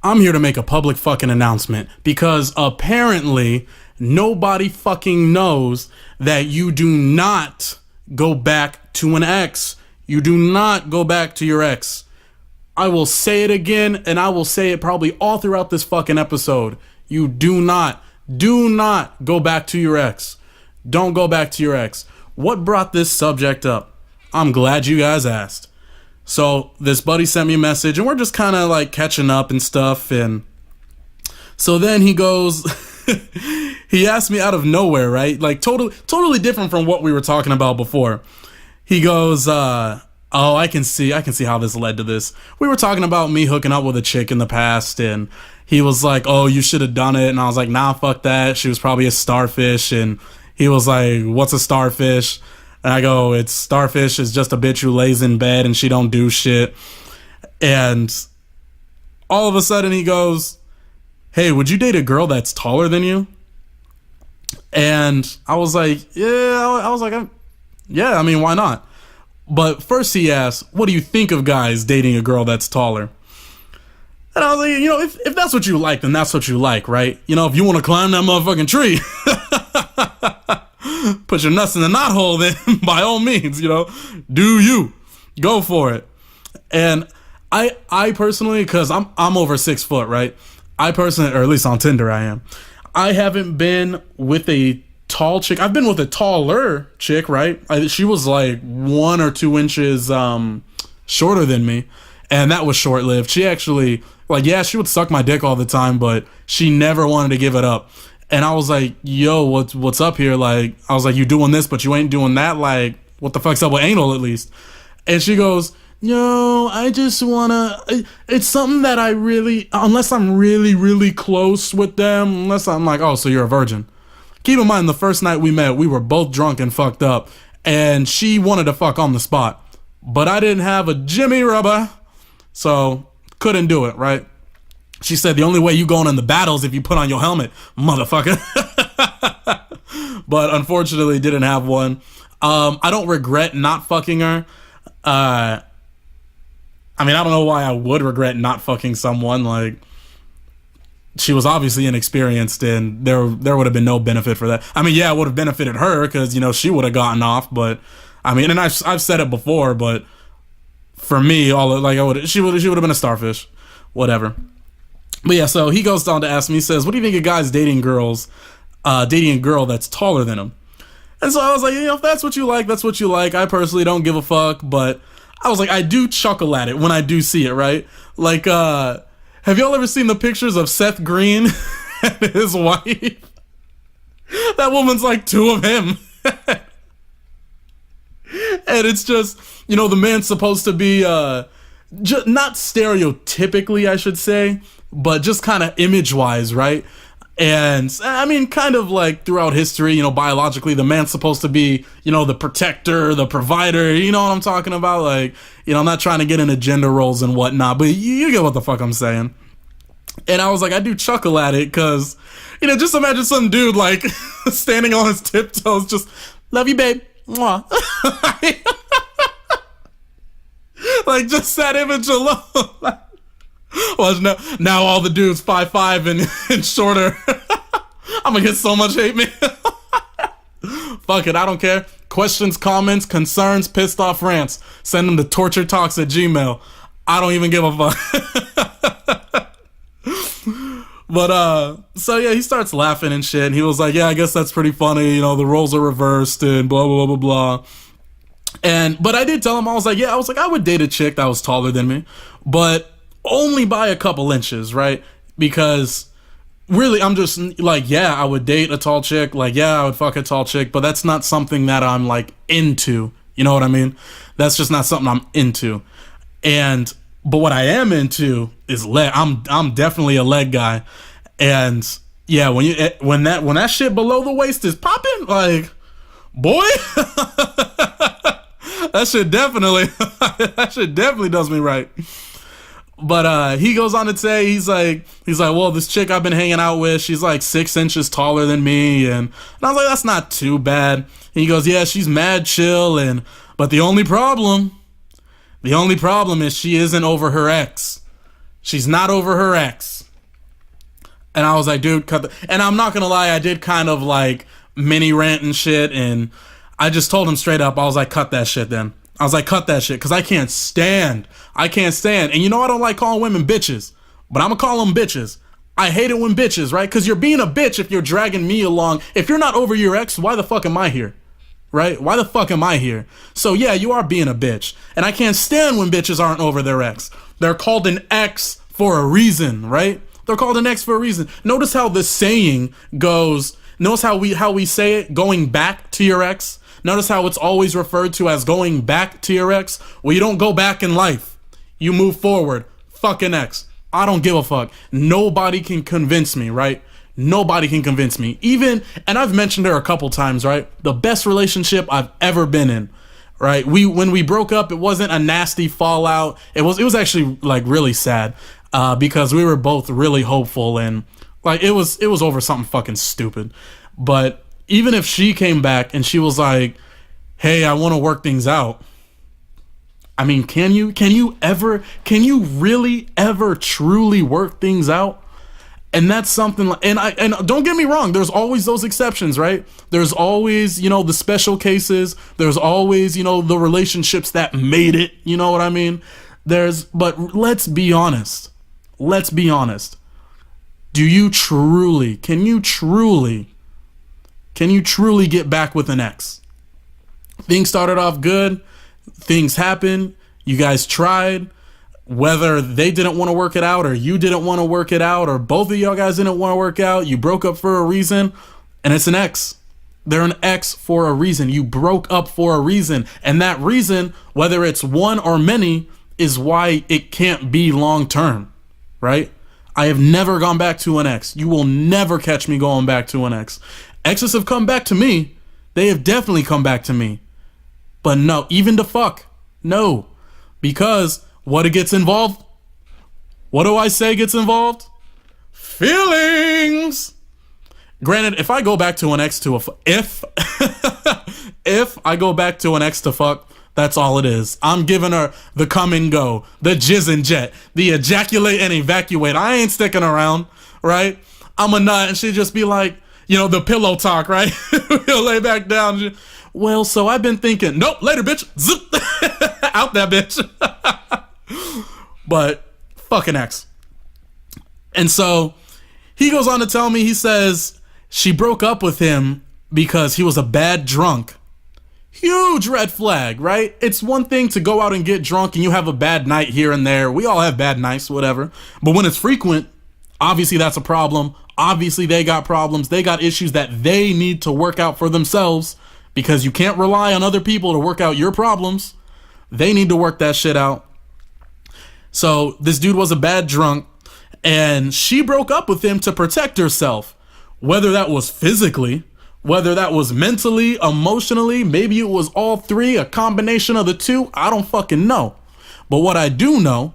I'm here to make a public fucking announcement because apparently nobody fucking knows that you do not go back to an ex. You do not go back to your ex. I will say it again, and I will say it probably all throughout this fucking episode. You do not go back to your ex. Don't go back to your ex. What brought this subject up? I'm glad you guys asked. So this buddy sent me a message, and we're just kind of like catching up and stuff. And so then he goes, he asked me out of nowhere, right? Like totally different from what we were talking about before. He goes, oh, I can see how this led to this. We were talking about me hooking up with a chick in the past, and he was like, oh, you should have done it. And I was like, nah, fuck that. She was probably a starfish. And he was like, what's a starfish? And I go, it's starfish is just a bitch who lays in bed and she don't do shit. And all of a sudden he goes, hey, would you date a girl that's taller than you? And I was like, yeah, yeah, I mean, why not? But first he asked, what do you think of guys dating a girl that's taller? And I was like, you know, if that's what you like, then that's what you like, right? You know, if you want to climb that motherfucking tree, put your nuts in the knothole, then by all means, you know, do you. Go for it. And I personally, because I'm over 6 foot, right? I personally, or at least on Tinder I am. I haven't been with a tall chick. I've been with a taller chick, right? She was like 1 or 2 inches shorter than me. And that was short-lived. She actually, like, yeah, she would suck my dick all the time, but she never wanted to give it up. And I was like, yo, what's up here? Like, I was like, you doing this, but you ain't doing that? Like, what the fuck's up with anal, at least? And she goes, no, I just wanna, it's something that I really, unless I'm really, really close with them, unless I'm like, oh, so you're a virgin. Keep in mind, the first night we met, we were both drunk and fucked up, and she wanted to fuck on the spot. But I didn't have a Jimmy rubber, so couldn't do it, right? She said the only way you going in the battles if you put on your helmet, motherfucker. But unfortunately didn't have one. I don't regret not fucking her. I mean, I don't know why I would regret not fucking someone. Like, she was obviously inexperienced, and there would have been no benefit for that. I mean, yeah, it would have benefited her because, you know, she would have gotten off. But I mean, and I've said it before, but for me, she would have been a starfish, whatever. But yeah, so he goes on to ask me, he says, what do you think of guys dating a girl that's taller than him? And so I was like, you know, if that's what you like, that's what you like. I personally don't give a fuck, but I was like, I do chuckle at it when I do see it, right? Like, have y'all ever seen the pictures of Seth Green and his wife? That woman's like 2 of him. And it's just, you know, the man's supposed to be, not stereotypically, I should say, but just kind of image-wise, right? And, I mean, kind of like throughout history, you know, biologically, the man's supposed to be, you know, the protector, the provider, you know what I'm talking about? Like, you know, I'm not trying to get into gender roles and whatnot, but you get what the fuck I'm saying. And I was like, I do chuckle at it, because, you know, just imagine some dude, like, standing on his tiptoes, just, love you, babe. Mwah. Like, just that image alone. Well, now all the dudes 5'5" and shorter. I'm gonna get so much hate mail. Fuck it, I don't care. Questions, comments, concerns, pissed off rants. Send them to torturetalks@gmail.com. I don't even give a fuck. But, so yeah, he starts laughing and shit. And he was like, yeah, I guess that's pretty funny. You know, the roles are reversed and blah, blah, blah, blah, blah. But I did tell him, I was like, I would date a chick that was taller than me, but only by a couple inches, right? Because really, I'm just like, yeah, I would date a tall chick. Like, yeah, I would fuck a tall chick, but that's not something that I'm like into. You know what I mean? That's just not something I'm into. But what I am into is leg. I'm definitely a leg guy. And yeah, when that shit below the waist is popping, like, boy, that shit definitely does me right. But he goes on to say, he's like, well, this chick I've been hanging out with, she's like 6 inches taller than me, and I was like, that's not too bad. And he goes, yeah, she's mad chill, but the only problem is she isn't over her ex. She's not over her ex. And I was like, dude, cut the... And I'm not gonna lie, I did kind of like mini rant and shit, and I just told him straight up, I was like, cut that shit then. I was like, cut that shit, because I can't stand. And you know I don't like calling women bitches, but I'm gonna call them bitches. I hate it when bitches, right? Because you're being a bitch if you're dragging me along. If you're not over your ex, why the fuck am I here? Right? Why the fuck am I here? So yeah, you are being a bitch. And I can't stand when bitches aren't over their ex. They're called an ex for a reason, right? They're called an ex for a reason. Notice how the saying goes. Notice how we say it, going back to your ex. Notice how it's always referred to as going back to your ex. Well, you don't go back in life. You move forward. Fucking ex. I don't give a fuck. Nobody can convince me, right? Nobody can convince me. Even, and I've mentioned her a couple times, right? The best relationship I've ever been in, right? When we broke up, it wasn't a nasty fallout. It was actually like really sad, because we were both really hopeful, and like it was over something fucking stupid. But even if she came back and she was like, hey, I want to work things out. I mean, can you really ever truly work things out? And that's something, and don't get me wrong, there's always those exceptions, right? There's always, the special cases. There's always, the relationships that made it, you know what I mean? But let's be honest. Can you truly get back with an ex? Things started off good. Things happened. You guys tried. Whether they didn't want to work it out or you didn't want to work it out or both of y'all guys didn't want to work out, you broke up for a reason, and it's an ex. They're an ex for a reason. You broke up for a reason, and that reason, whether it's one or many, is why it can't be long term, right? I have never gone back to an ex. You will never catch me going back to an ex. Exes have come back to me. They have definitely come back to me. But no, even to fuck, no. Because what it gets involved? What do I say gets involved? Feelings. Granted, if I go back to an ex to if I go back to an ex to fuck, that's all it is. I'm giving her the come and go, the jizz and jet, the ejaculate and evacuate. I ain't sticking around, right? I'm a nut, and she'd just be like, the pillow talk, right? He'll lay back down. Well, so I've been thinking, nope, later, bitch. Zip. Out that bitch. But fucking ex. And so he goes on to tell me, he says she broke up with him because he was a bad drunk. Huge red flag, right? It's one thing to go out and get drunk and you have a bad night here and there. We all have bad nights, whatever. But when it's frequent, obviously that's a problem. Obviously they got problems. They got issues that they need to work out for themselves, because you can't rely on other people to work out your problems. They need to work that shit out. So this dude was a bad drunk, and she broke up with him to protect herself. Whether that was physically, whether that was mentally, emotionally, maybe it was all three, a combination of the two, I don't fucking know. But what I do know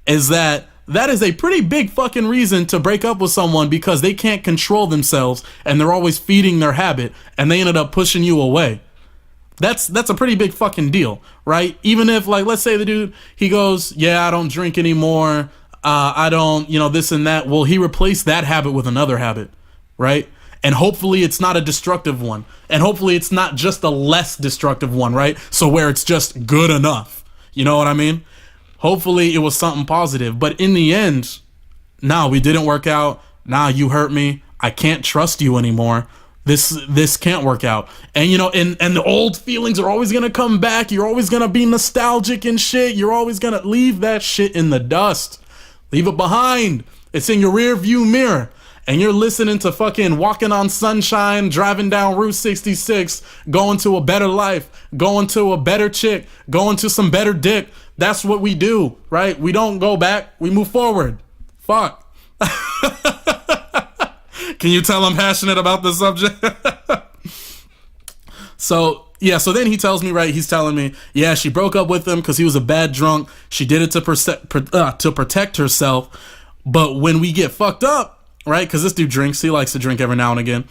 is that is a pretty big fucking reason to break up with someone, because they can't control themselves and they're always feeding their habit and they ended up pushing you away. That's a pretty big fucking deal, right? Even if, like, let's say the dude, he goes, yeah, I don't drink anymore. I don't, this and that. Well, he replaced that habit with another habit, right? And hopefully it's not a destructive one. And hopefully it's not just a less destructive one, right? So where it's just good enough. You know what I mean? Hopefully it was something positive. But in the end, nah, we didn't work out. Nah, you hurt me. I can't trust you anymore. This can't work out. And and the old feelings are always gonna come back. You're always gonna be nostalgic and shit. You're always gonna leave that shit in the dust. Leave it behind. It's in your rear view mirror. And you're listening to fucking Walking on Sunshine, driving down Route 66, going to a better life, going to a better chick, going to some better dick. That's what we do, right? We don't go back. We move forward. Fuck. Can you tell I'm passionate about this subject? So then he tells me, right, he's telling me, yeah, she broke up with him because he was a bad drunk. She did it to protect herself. But when we get fucked up, right, because this dude drinks, he likes to drink every now and again.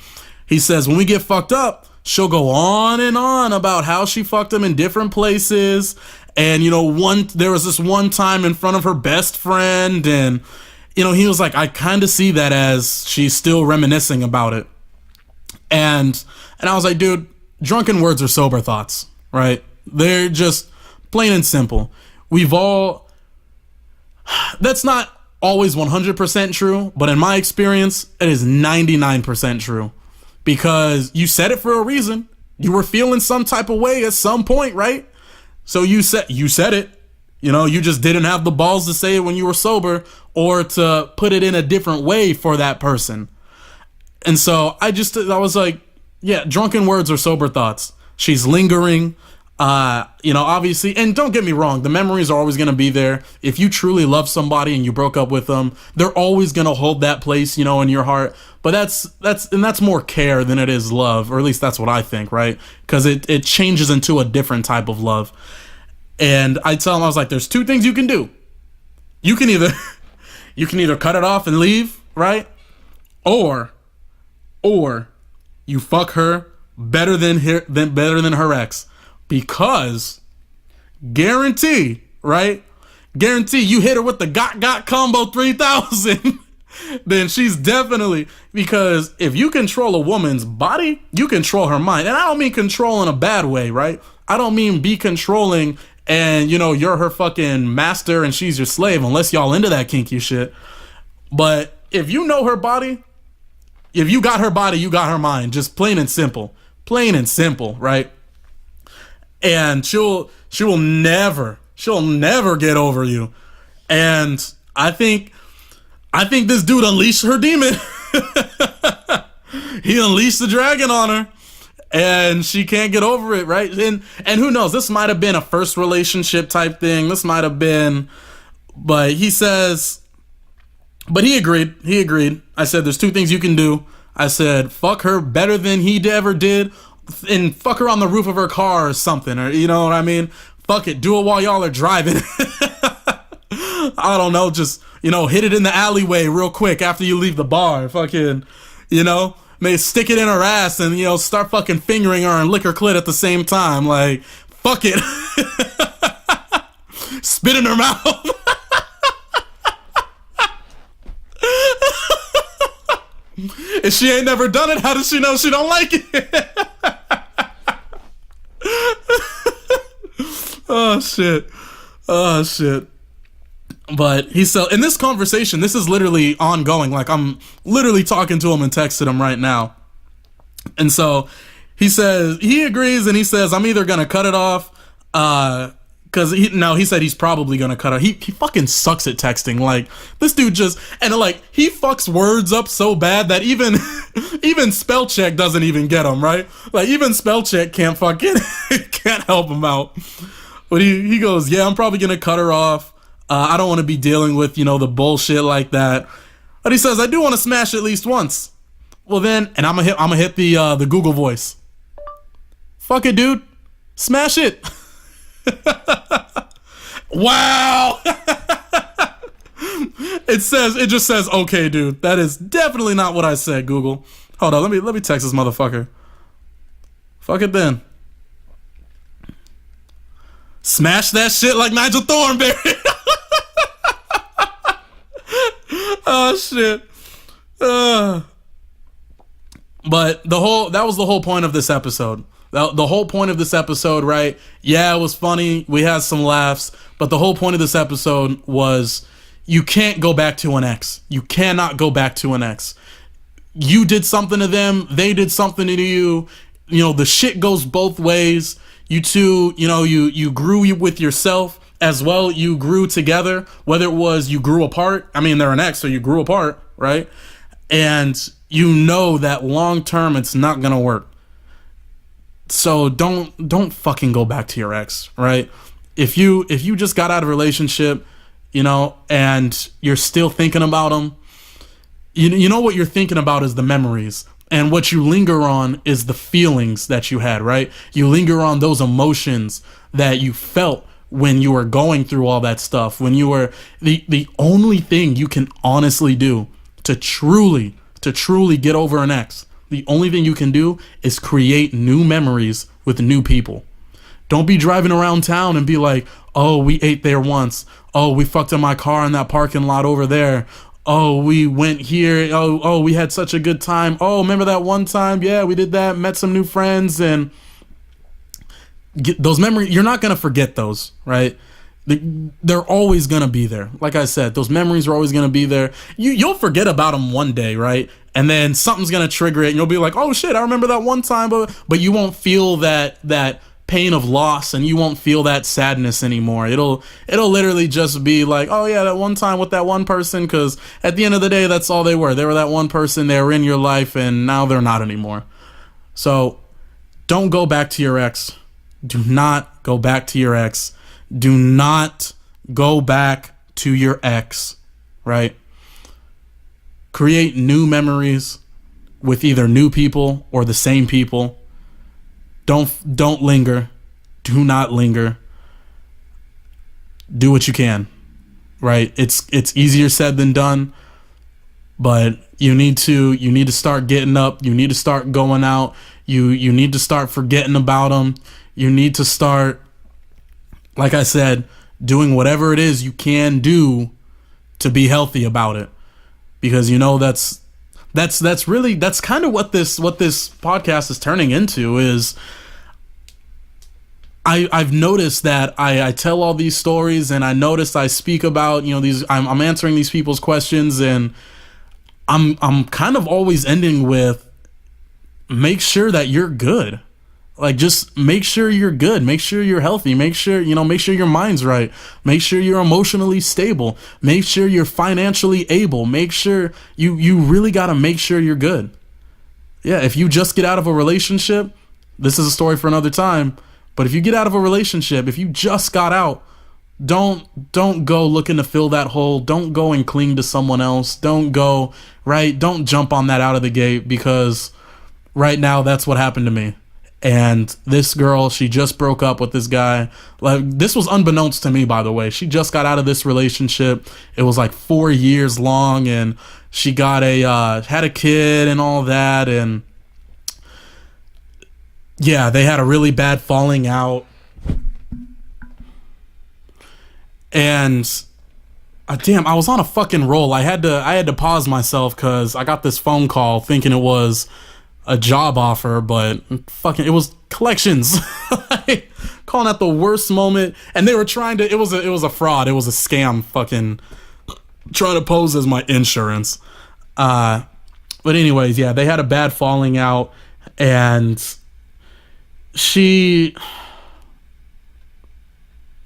He says when we get fucked up, she'll go on and on about how she fucked him in different places And, there was this one time in front of her best friend, and, he was like, I kind of see that as she's still reminiscing about it. And I was like, dude, drunken words are sober thoughts, right? They're just plain and simple. That's not always 100% true, but in my experience, it is 99% true. Because you said it for a reason. You were feeling some type of way at some point, right? So you said it. You just didn't have the balls to say it when you were sober, or to put it in a different way for that person. And so I was like, yeah, drunken words are sober thoughts. She's lingering, obviously. And don't get me wrong, the memories are always going to be there. If you truly love somebody and you broke up with them, they're always going to hold that place, in your heart. But that's more care than it is love, or at least that's what I think, right? Because it changes into a different type of love. And I tell him, I was like, there's two things you can do. You can either cut it off and leave, right? Or you fuck her better than her ex. Because guarantee you hit her with the got combo 3000. Then she's definitely, because if you control a woman's body, you control her mind. And I don't mean control in a bad way, right? I don't mean be controlling and, you're her fucking master and she's your slave, unless y'all into that kinky shit. But if you know her body, if you got her body, you got her mind. Just plain and simple, right? And she'll never get over you. And I think this dude unleashed her demon. He unleashed the dragon on her, and she can't get over it, right? And who knows? This might have been a first relationship type thing. This might have been, but he agreed. I said, there's two things you can do. I said, fuck her better than he ever did, and fuck her on the roof of her car or something, or you know what I mean? Fuck it, do it while y'all are driving. I don't know, just, hit it in the alleyway real quick after you leave the bar. Fucking, may stick it in her ass and, start fucking fingering her and lick her clit at the same time. Like, fuck it. Spit in her mouth. If she ain't never done it, how does she know she don't like it? Oh, shit. But in this conversation, this is literally ongoing. Like, I'm literally talking to him and texting him right now. And so he says, he agrees, and he says, I'm either going to cut it off, because he said he's probably going to cut it. He fucking sucks at texting. Like, this dude he fucks words up so bad that even spell check doesn't even get him, right? Like, even spell check can't help him out. But he goes, yeah, I'm probably going to cut her off. I don't want to be dealing with, the bullshit like that. But he says, I do want to smash at least once. Well then, and I'm gonna hit the Google Voice. Fuck it, dude. Smash it. Wow. It just says, okay, dude. That is definitely not what I said, Google. Hold on, let me text this motherfucker. Fuck it then. Smash that shit like Nigel Thornberry. Oh shit. But that was the whole point of this episode. The whole point of this episode, right? Yeah, it was funny. We had some laughs, but the whole point of this episode was you can't go back to an ex. You cannot go back to an ex. You did something to them. They did something to you. The shit goes both ways. You two, you grew with yourself as well. You grew together, whether it was you grew apart. I mean, they're an ex, so you grew apart, right? And that long term, it's not going to work. So don't fucking go back to your ex, right? If you just got out of a relationship, and you're still thinking about them, you know what you're thinking about is the memories. And what you linger on is the feelings that you had, right? You linger on those emotions that you felt when you were going through all that stuff, when you were the only thing you can honestly do to truly get over an ex, the only thing you can do is create new memories with new people. Don't be driving around town and be like, Oh, we ate there once. Oh, we fucked in my car in that parking lot over there. Oh, we went here. Oh, we had such a good time. Oh, remember that one time? Yeah, we did that, met some new friends, and those memories, you're not going to forget those, right? They're always going to be there. Like I said, those memories are always going to be there. You'll forget about them one day, right? And then something's going to trigger it, and you'll be like, oh shit, I remember that one time, but you won't feel that pain of loss, and you won't feel that sadness anymore. It'll literally just be like, oh yeah, that one time with that one person, because at the end of the day, that's all they were. They were that one person, they were in your life, and now they're not anymore. So don't go back to your ex. Do not go back to your ex. Do not go back to your ex, right? Create new memories with either new people or the same people. Don't linger. Do not linger. Do what you can, right? It's easier said than done, but you need to start getting up. You need to start going out. You need to start forgetting about them. You need to start, like I said, doing whatever it is you can do to be healthy about it, because that's really kind of what this podcast is turning into. Is I've noticed that I tell all these stories, and I noticed I speak about these. I'm answering these people's questions, and I'm kind of always ending with, make sure that you're good. Like, just make sure you're good. Make sure you're healthy. Make sure your mind's right. Make sure you're emotionally stable. Make sure you're financially able. Make sure you really got to make sure you're good. Yeah, if you just get out of a relationship, this is a story for another time, but if you get out of a relationship, if you just got out, don't go looking to fill that hole. Don't go and cling to someone else. Don't jump on that out of the gate, because right now that's what happened to me. And this girl, she just broke up with this guy. Like, this was unbeknownst to me, by the way. She just got out of this relationship. It was like 4 years long, and she got had a kid and all that. And yeah, they had a really bad falling out. And damn, I was on a fucking roll. I had to pause myself because I got this phone call thinking it was a job offer, but fucking, it was collections. Calling at the worst moment, and they were trying to. It was a fraud. It was a scam. Fucking trying to pose as my insurance. But anyways, yeah, they had a bad falling out, and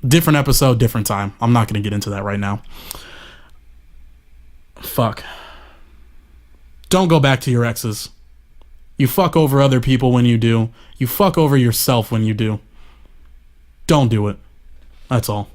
different episode, different time. I'm not gonna get into that right now. Fuck. Don't go back to your exes. You fuck over other people when you do. You fuck over yourself when you do. Don't do it. That's all.